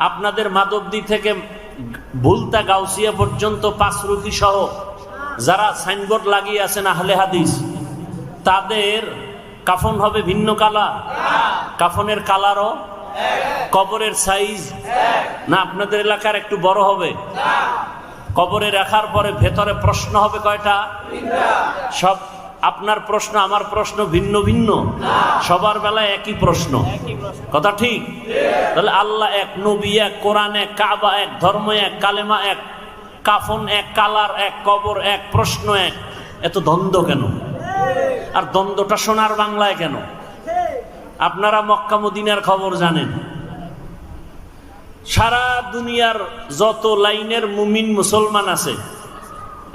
আপনাদের মাধবদী থেকে ভুলতা গাউসিয়া পর্যন্ত পাঁচরুখি সহ যারা সাইনবোর্ড লাগিয়ে আছেন আহলে হাদিস, তাদের কাফন হবে ভিন্ন কালার? কাফনের কালারও কবরের সাইজ না আপনাদের এলাকার একটু বড় হবে? কবরে রাখার পরে ভেতরে প্রশ্ন হবে কয়টা? সব আপনার প্রশ্ন আমার প্রশ্ন ভিন্ন ভিন্ন, সবার বেলায় একই প্রশ্ন, কথা ঠিক? তাহলে আল্লাহ এক, নবী এক, কোরআন এক, কাবা এক, ধর্ম এক, কালেমা এক, কাফন এক, কালার এক, কবর এক, প্রশ্ন এক, এত দ্বন্দ্ব কেন? আর দ্বন্দ্বটা সোনার বাংলায় কেন? আপনারা মক্কা মদিনার খবর জানেন, সারা দুনিয়ার যত লাইনের মুমিন মুসলমান আছে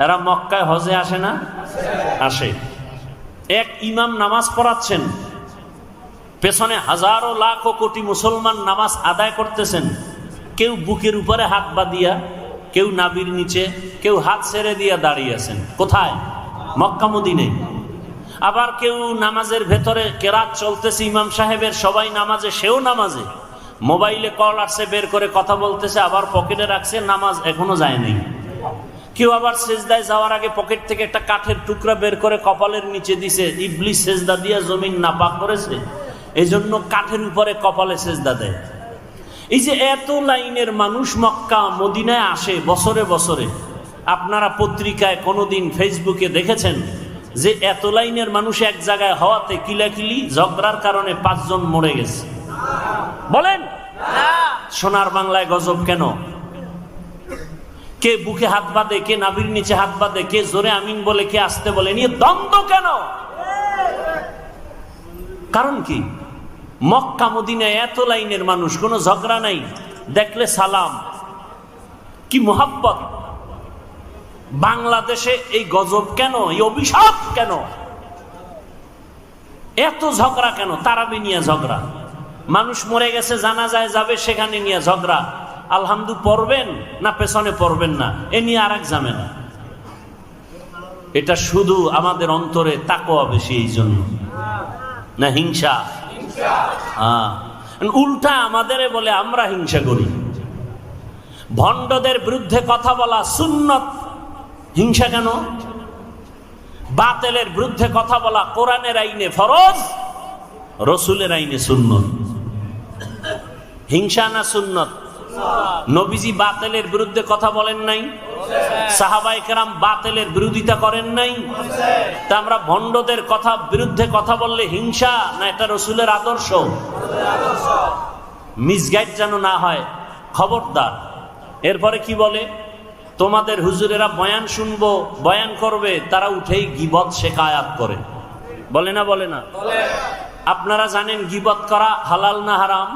এরা মক্কায় হজে আসে না? আসে। এক ইমাম নামাজ পড়াচ্ছেন, পেছনে হাজারো লাখ কোটি মুসলমান নামাজ আদায় করতেছেন। কেউ বুকের উপরে হাত বাঁধিয়া, কেউ নাভির নিচে, কেউ হাত ছেড়ে দিয়া দাঁড়িয়ে আছেন। কোথায়? মক্কা মদিনায়। আবার কেউ নামাজের ভেতরে কেরাত চলতেছে ইমাম সাহেবের, সবাই নামাজে, সেও নামাজে, মোবাইলে কল আসছে বের করে কথা বলতেছে, আবার পকেটে রাখছে, নামাজ এখনো যায় নাই। কেউ আবার সেজদায় যাওয়ার আগে পকেট থেকে একটা কাঠের টুকরা বের করে কপালের নিচে দিছে, ইবলিস সেজদা দিয়া জমিন নাপাক করেছে, এই জন্য কাঠের উপরে কপালে সেজদা দেয়। এই যে এত লাইনের মানুষ মক্কা মদিনায় আসে বছরে বছরে, আপনারা পত্রিকায় কোনোদিন ফেসবুকে দেখেছেন যে এত লাইনের মানুষ এক জায়গায় হওয়াতে কিলাকিলি ঝগড়ার কারণে 5 জন মরে গেছে? বলেন সোনার বাংলায় গজব কেন? কে বুকে হাত বাঁধে, কে নাভির নিচে হাত বাঁধে, কে জোরে আমিন বলে, কে আসতে বলে, নিয়ে দ্বন্দ্ব কেন? কারণ কি? মক্কা মদিনায় এত লাইনের মানুষ, কোনো ঝগড়া নাই, দেখলে সালাম, কি মোহাব্বত। বাংলাদেশে এই গজব কেন? এই অভিশাপ কেন? এত ঝগড়া কেন? তারাবি নিয়ে ঝগড়া, মানুষ মরে গেছে জানাজায় যাবে সেখানে নিয়ে ঝগড়া, আলহামদু পড়বেন না পেছনে পড়বেন না, এ নিয়ে আর এক ঝামেলা। এটা শুধু আমাদের অন্তরে তাকওয়া বেশি, এই জন্য না হিংসা? উল্টা আমাদের বলে আমরা হিংসা করি। ভণ্ডদের বিরুদ্ধে কথা বলা সুন্নত, হিংসা কেন? বাতিলের বিরুদ্ধে কথা বলা কোরআনের আইনে ফরজ, রসুলের আইনে সুন্নত। হিংসা না সুন্নত? নবীজি বাতিলের বিরুদ্ধে কথা বলেন নাই? সাহাবায়ে কেরাম বাতিলের বিরোধিতা করেন নাই? তা আমরা ভণ্ডদের বিরুদ্ধে কথা বললে হিংসা না এটা রসুলের আদর্শ? মিসগাইড যেন না হয়, খবরদার। এরপরে কি বলে? তোমাদের হুজুরেরা বয়ান শুনবো, বয়ান করবে, তারা উঠেই গীবত শেখায়াত করে, বলে না? বলে না? আপনারা জানেন গীবত করা হালাল না হারাম?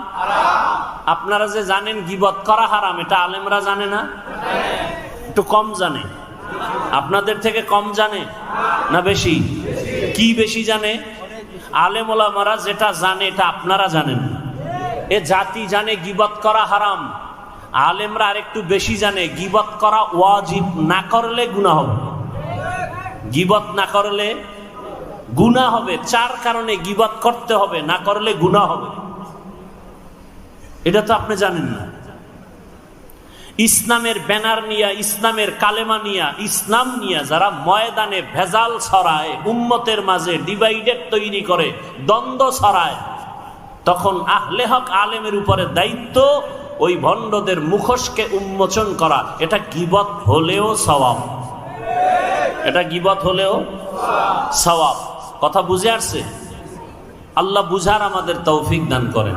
আপনারা যে জানেন গীবত করা হারাম, এটা আলেমরা জানে না? একটু কম জানে, আপনাদের থেকে কম জানে না বেশি? কি বেশি জানে? আলেম ওলামারা যেটা জানে এটা আপনারা জানেন। এ জাতি জানে গীবত করা হারাম, আলেমরা আরেকটু বেশি জানে গীবত করা ওয়াজিব, না করলে গুনাহ হবে। গীবত না করলে গুনাহ হবে, 4 কারণে গীবত করতে হবে, না করলে গুনাহ হবে। এটা তো আপনি জানেন না। ইসলামের ব্যানার নিয়া, ইসলামের কালেমা নিয়া, ইসলাম নিয়া যারা ময়দানে ভেজাল ছড়ায়, উম্মতের মাঝে ডিভাইডেড তৈরি করে, দ্বন্দ্ব ছড়ায়, তখন আহলে হক আলেমের উপরে দায়িত্ব ওই ভণ্ডদের মুখোশকে উন্মোচন করা। এটা গীবত হলেও সওয়াব, এটা গীবত হলেও সওয়াব। কথা বুঝে আসছে? আল্লাহ বুঝার আমাদের তৌফিক দান করেন।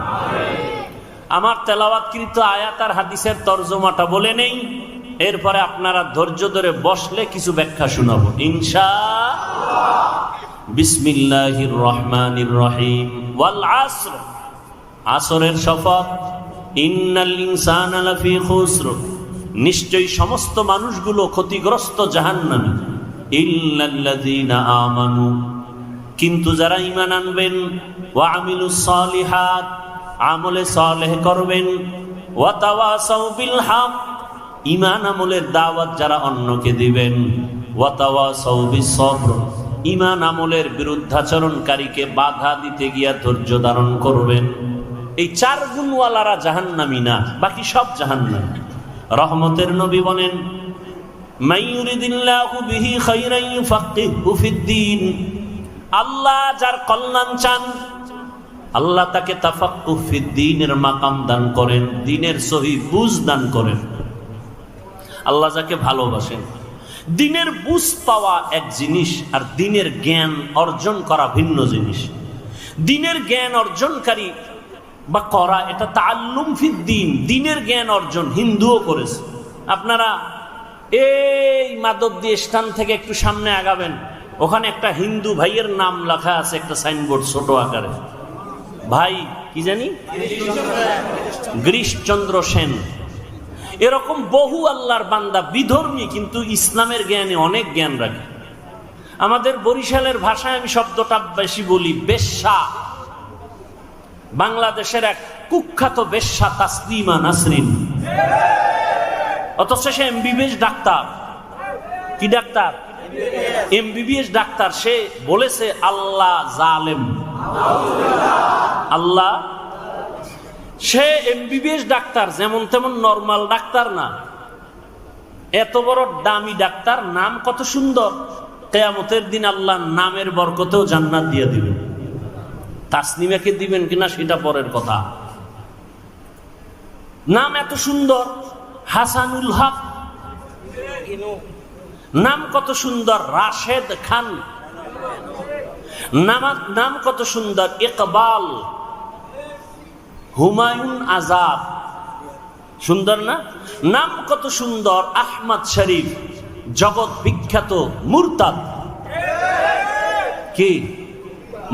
আমার তেলাওয়াতকৃত আয়াত আর হাদিসের তরজমাটা বলে নেই, এরপরে আপনারা ধৈর্য ধরে বসলে কিছু ব্যাখ্যা শোনাবো ইনশাআল্লাহ। বিসমিল্লাহির রহমানির রহিম। ওয়াল আসর, আসরের শপথ। ইন্নাল ইনসানা লাফি খুসর, নিশ্চয়ই সমস্ত মানুষগুলো ক্ষতিগ্রস্ত, জাহান্নামী। ইল্লাল্লাযীনা আমানু, কিন্তু যারা ঈমান আনবেন, ওয়া আমিলুস সালিহাত, আমলে সালেহ করবেন, ওয়া তাওয়াসাউ বিল হক, ঈমান আমলের দাওয়াত যারা অন্যকে দিবেন, ওয়া তাওয়াসাউ বিস সবর, ঈমান আমলের বিরুদ্ধাচরণকারীকে বাধা দিতে গিয়া ধৈর্য ধারণ করবেন। এই 4 গুণওয়ালারা জাহান্নামী না, বাকি সব জাহান্নামী। রহমতের নবী বলেন, মাইয়ুরিদিল্লাহু বিহি খাইরান ইউফাক্কিহু ফিদ্দীন, আল্লাহ যার কল্যাণ চান আল্লাহ তাকে তাফাক্কুহ ফিদ্দীনের মাকাম দান করেন, দ্বীনের সহি বুঝ দান করেন। আল্লাহ যাকে ভালোবাসেন। দ্বীনের বুঝ পাওয়া এক জিনিস, আর দ্বীনের জ্ঞান অর্জন করা ভিন্ন জিনিস। দ্বীনের জ্ঞান অর্জনকারী বা করা, এটা তাআল্লুম ফিদ্দীন, দ্বীনের জ্ঞান অর্জন হিন্দুও করেছে। আপনারা এই মাধবদী স্থান থেকে একটু সামনে আগাবেন, ওখানে একটা হিন্দু ভাইয়ের নাম লেখা আছে, একটা সাইনবোর্ড ছোট আকারে। ভাই কি জানি, গিরিশচন্দ্র সেন। এরকম বহু আল্লাহর বান্দা বিধর্মী, কিন্তু ইসলামের জ্ঞানে অনেক জ্ঞান রাখে। আমাদের বরিশালের ভাষায় আমি শব্দটা বেশি বলি, বেশ্যা। বাংলাদেশের এক কুখ্যাত বেশ্যা তাসলিমা নাসরিন, অথচ সে এমবিবিএস ডাক্তার। কি ডাক্তার? MBBS doctor. সে বলেছে আল্লাহ জালেম, আল্লাহ। সে এমবিবিএস ডাক্তার, যেমন তেমন নরমাল ডাক্তার না, এত বড় দামি ডাক্তার। নাম কত সুন্দর, কিয়ামতের দিন আল্লাহ নামের বরকতেও জান্নাত দিয়ে দিবেন। তাসলিমাকে দিবেন কিনা সেটা পরের কথা। নাম এত সুন্দর, হাসানুল হক নাম কত সুন্দর, রাশেদ খান নাম কত সুন্দর, ইকবাল, হুমায়ুন আজাদ, সুন্দর না? নাম কত সুন্দর, আহমদ শরীফ, জগৎ বিখ্যাত মুরতাদ। কি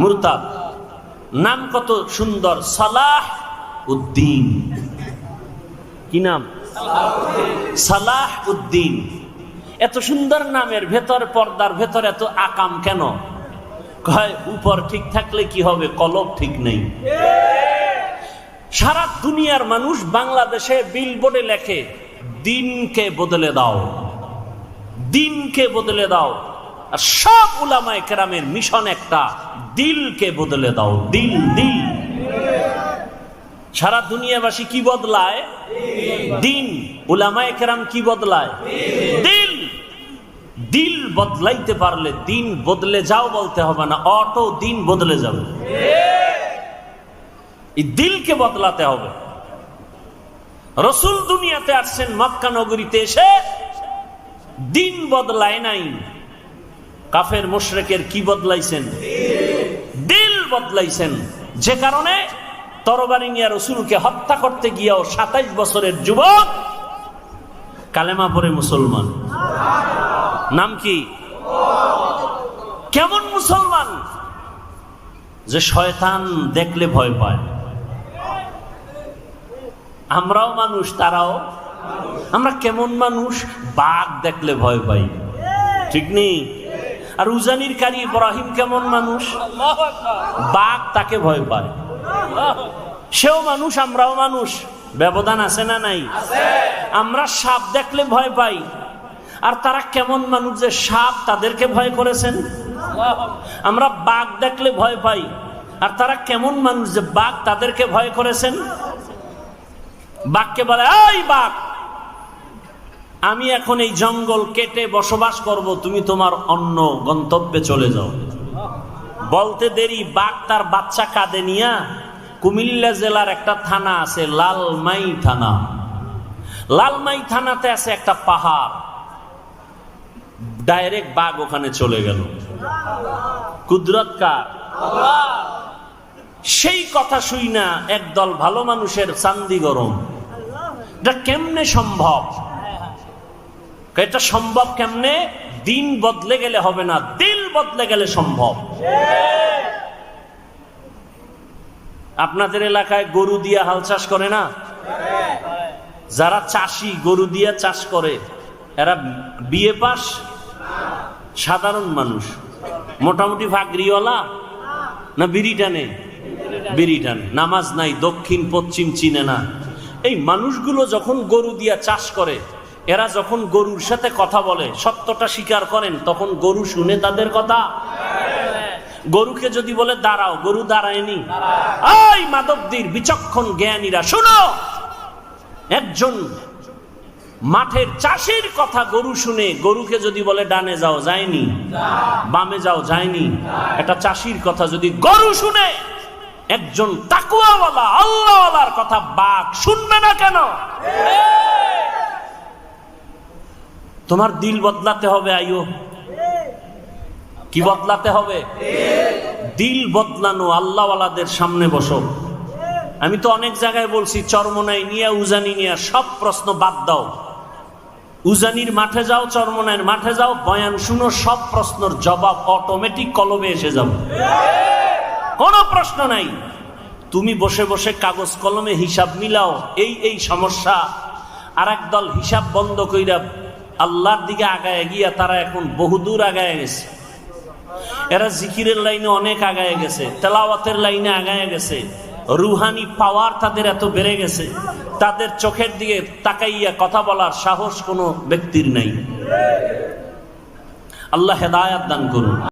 মুরতাদ? নাম কত সুন্দর, সালাহ উদ্দিন। কি নাম? সালাহ উদ্দিন। এত সুন্দর নামের ভেতর, পর্দার ভেতর এত আকাম কেন? কয় উপর ঠিক থাকলে কি হবে, কলব ঠিক নেই। সারা দুনিয়ার মানুষ বাংলাদেশে বিলবোর্ডে লেখে, দিনকে বদলে দাও, দিনকে বদলে দাও। আর সব উলামায়ে কেরামের মিশন একটা, দিলকে বদলে দাও। দিল, দিল। সারা দুনিয়াবাসী কি বদলায়? দিন। উলামায়ে কেরাম কি বদলায়? দিল। দিল বদলাইতে পারলে দিন বদলে যাও বলতে হবে না, অটো দিন বদলে যাবে। এই দিলকে বদলাতে হবে। রাসূল দুনিয়াতে আসছেন, মক্কা নগরীতে এসে দিন বদলায় নাই। কাফের মুশরিকের কি বদলাইছেন? দিল বদলাইছেন। যে কারণে তরবারি নিয়ে রাসূলকে হত্যা করতে গিয়েও 27 বছরের যুবক কালেমা পড়ে মুসলমান। নাম কি? কেমন মুসলমান? যে শয়তান দেখলে ভয় পায়। আমরাও মানুষ, তারাও। আমরা কেমন মানুষ? বাঘ দেখলে ভয় পাই, ঠিক নেই? আর উজানির কারি ইব্রাহিম কেমন মানুষ? বাঘ তাকে ভয় পায়। সেও মানুষ, আমরাও মানুষ। ব্যবধান আছে না নাই? আমরা সাপ দেখলে ভয় পাই, আর তারা কেমন মানুষ যে সাপ তাদেরকে ভয় করেছেন। আমরা বাঘ দেখলে ভয় পাই, আর তারা কেমন মানুষ যে বাঘ তাদেরকে ভয় করেছেন। বাঘকে বলে, এই বাঘ, আমি এখন এই জঙ্গল কেটে বসবাস করব, তুমি তোমার অন্য গন্তব্যে চলে যাও। বলতে দেরি, বাঘ তার বাচ্চা কাঁধে নিয়া কুমিল্লা জেলার একটা থানা আছে, লালমাই থানা। লালমাই থানাতে আছে একটা পাহাড়, ডাইরেক্ট বাঘ ওখানে চলে গেল। কুদরত কার? সেই কথা শুই না একদল ভালো মানুষের চান্দি গরম। এটা কেমনে সম্ভব? এটা সম্ভব কেমনে? দিন বদলে গেলে হবে না, দিল বদলে গেলে সম্ভব। আপনাদের এলাকায় গরু দিয়ে হাল চাষ করে না? যারা চাষি গরু দিয়ে চাষ করে, এরা বিয়ে পাস? সাধারণ মানুষ? মোটামুটি ভাগরিওয়ালা না বিড়ি টানে? বিড়ি টানে। নামাজ নাই, দক্ষিণ পশ্চিম চিনে না। এই মানুষগুলো যখন গরু দিয়া চাষ করে, এরা যখন গরুর সাথে কথা বলে, সত্যটা স্বীকার করেন, তখন গরু শুনে তাদের কথা। গরুকে যদি বলে দাঁড়াও, গরু দাঁড়ায়নি। এই মাদকদের বিচক্ষণ জ্ঞানীরা শুনো, একজন মাঠের চাষির কথা গরু শুনে গরুকে যদি বলে ডানে যাও, যায়নি, বামে যাও, যায়নি। এটা চাষির কথা যদি গরু শুনে, একজন তাকওয়াওয়ালা আল্লাহওয়ালার কথা বাঘ শুনবে না কেন? তোমার দিল বদলাতে হবে। আইও, কি বদলাতে হবে? দিল বদলানো। আল্লাহওয়ালাদের সামনে বসো। আমি তো অনেক জায়গায় বলছি, চরমনাই নিয়া, উজানি নিয়া সব প্রশ্ন বাদ দাও। উজানির মাঠে যাও, চরমনাইয়ের মাঠে যাও, বয়ান শুনো, সব প্রশ্নের জবাব অটোমেটিক কলমে এসে যাবে, কোনো প্রশ্ন নাই। তুমি বসে বসে কাগজ কলমে হিসাব মিলাও, এই সমস্যা। আর একদল হিসাব বন্ধ কইরা আল্লাহর দিকে আগায় গিয়া তারা এখন বহুদূর আগায় গেছে। এরা জিকিরের লাইনে অনেক আগায় গেছে, তেলাওয়াতের লাইনে আগায় গেছে, রুহানি পাওয়ার তাদের এত বেড়ে গেছে, তাদের চোখের দিকে তাকাইয়া কথা বলার সাহস কোনো ব্যক্তির নাই। আল্লাহ হেদায়াত দান করুন।